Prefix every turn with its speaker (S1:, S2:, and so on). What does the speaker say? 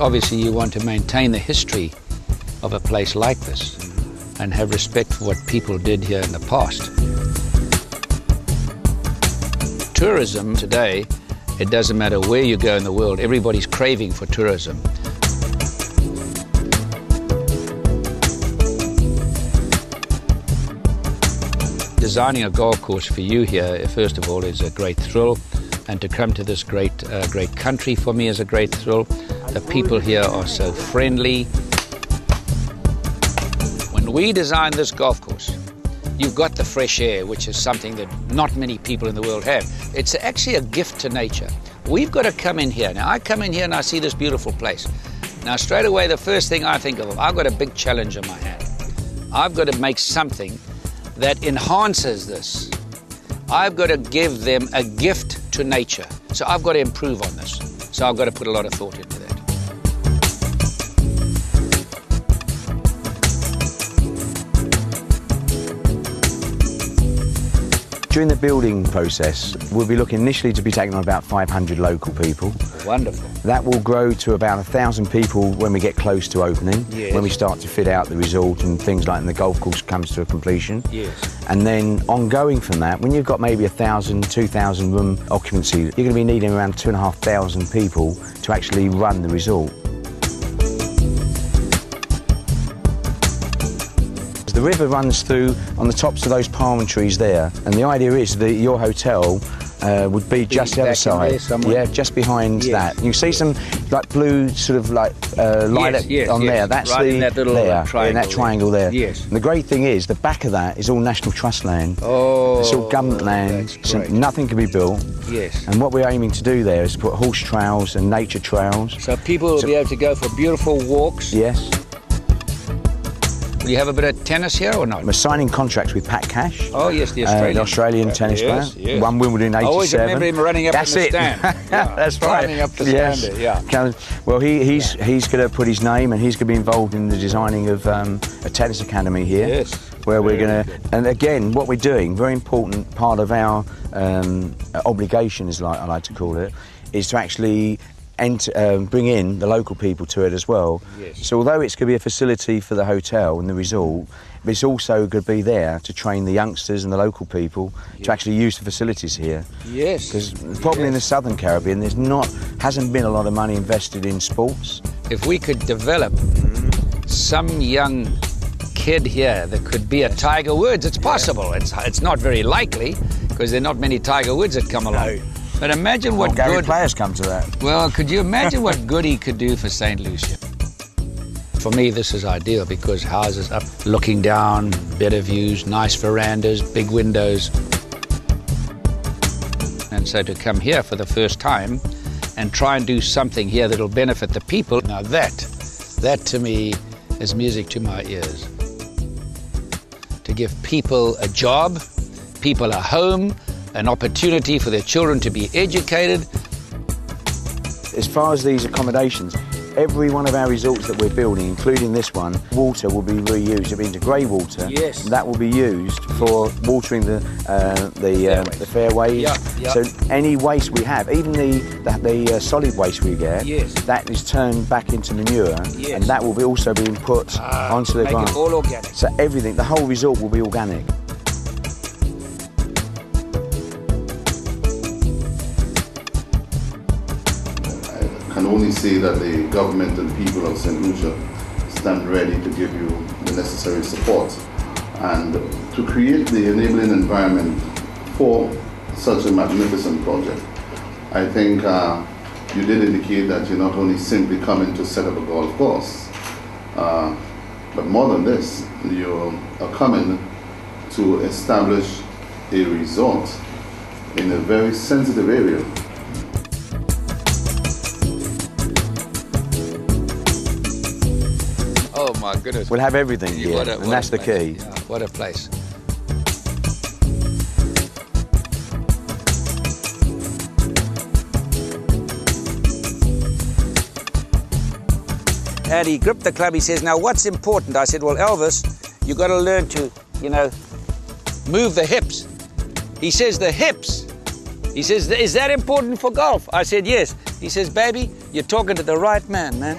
S1: obviously you want to maintain the history of a place like this and have respect for what people did here in the past. Tourism today, it doesn't matter where you go in the world, everybody's craving for tourism. Designing a golf course for you here, first of all, is a great thrill, and to come to this great country for me is a great thrill. The people here are so friendly. When we designed this golf course, you've got the fresh air, which is something that not many people in the world have. It's actually a gift to nature. We've got to come in here. Now, I come in here and I see this beautiful place. Now, straight away, the first thing I think of, I've got a big challenge in my hand. I've got to make something that enhances this. I've got to give them a gift to nature. So I've got to improve on this. So I've got to put a lot of thought into that.
S2: During the building process, we'll be looking initially to be taking on about 500 local people.
S1: Wonderful.
S2: That will grow to about 1,000 people when we get close to opening,
S1: yes.
S2: when we start to fit out the resort and things like, and the golf course comes to a completion.
S1: Yes.
S2: And then ongoing from that, when you've got maybe 1,000, 2,000 room occupancy, you're going to be needing around 2,500 people to actually run the resort. The river runs through on the tops of those palm trees there, and the idea is that your hotel would be just the other side. Yeah, just behind that. You see some like blue sort of like lilac on there. That's
S1: right in that little triangle,
S2: in that triangle there.
S1: Yes.
S2: And the great thing is the back of that is all National Trust land.
S1: Oh,
S2: it's all government land, so nothing can be built.
S1: Yes.
S2: And what we're aiming to do there is put horse trails and nature trails.
S1: So people will be able to go for beautiful walks.
S2: Yes.
S1: Will you have a bit of tennis here or not?
S2: We're signing contracts with Pat Cash.
S1: Oh, yes, the Australian
S2: tennis player.
S1: Yes.
S2: Won Wimbledon in 87.
S1: I always remember him running up in the stand. Yeah.
S2: That's right.
S1: Climbing up the stand there, yeah.
S2: Well, he's going to put his name, and he's going to be involved in the designing of a tennis academy here.
S1: Yes.
S2: Where we're going to, and again, what we're doing, very important part of our obligation, as I like to call it, is to actually bring in the local people to it as well.
S1: Yes.
S2: So although it's going to be a facility for the hotel and the resort, but it's also going to be there to train the youngsters and the local people to actually use the facilities here.
S1: Yes.
S2: Because the problem in the Southern Caribbean, hasn't been a lot of money invested in sports.
S1: If we could develop some young kid here that could be a Tiger Woods, it's possible. It's not very likely because there are not many Tiger Woods that come along.
S2: No.
S1: But imagine what good
S2: players come to that.
S1: Well, could you imagine what good he could do for St. Lucia? For me, this is ideal because houses up, looking down, better views, nice verandas, big windows. And so to come here for the first time and try and do something here that'll benefit the people, now that to me is music to my ears. To give people a job, people a home, an opportunity for their children to be educated.
S2: As far as these accommodations, every one of our resorts that we're building, including this one, water will be reused. It'll be into grey water.
S1: Yes.
S2: That will be used for watering the fairways.
S1: Yeah.
S2: So any waste we have, even the solid waste we get, that is turned back into manure, and that will be also being put onto the ground.
S1: Make it all organic.
S2: So everything, the whole resort will be organic.
S3: I can only say that the government and people of St. Lucia stand ready to give you the necessary support and to create the enabling environment for such a magnificent project. I think you did indicate that you're not only simply coming to set up a golf course, but more than this, you are coming to establish a resort in a very sensitive area.
S1: Oh my goodness.
S2: We'll have everything here, and that's the key.
S1: Yeah, what a place. And he gripped the club, he says, now what's important? I said, well, Elvis, you've got to learn to, move the hips. He says, the hips. He says, is that important for golf? I said, yes. He says, baby, you're talking to the right man, man.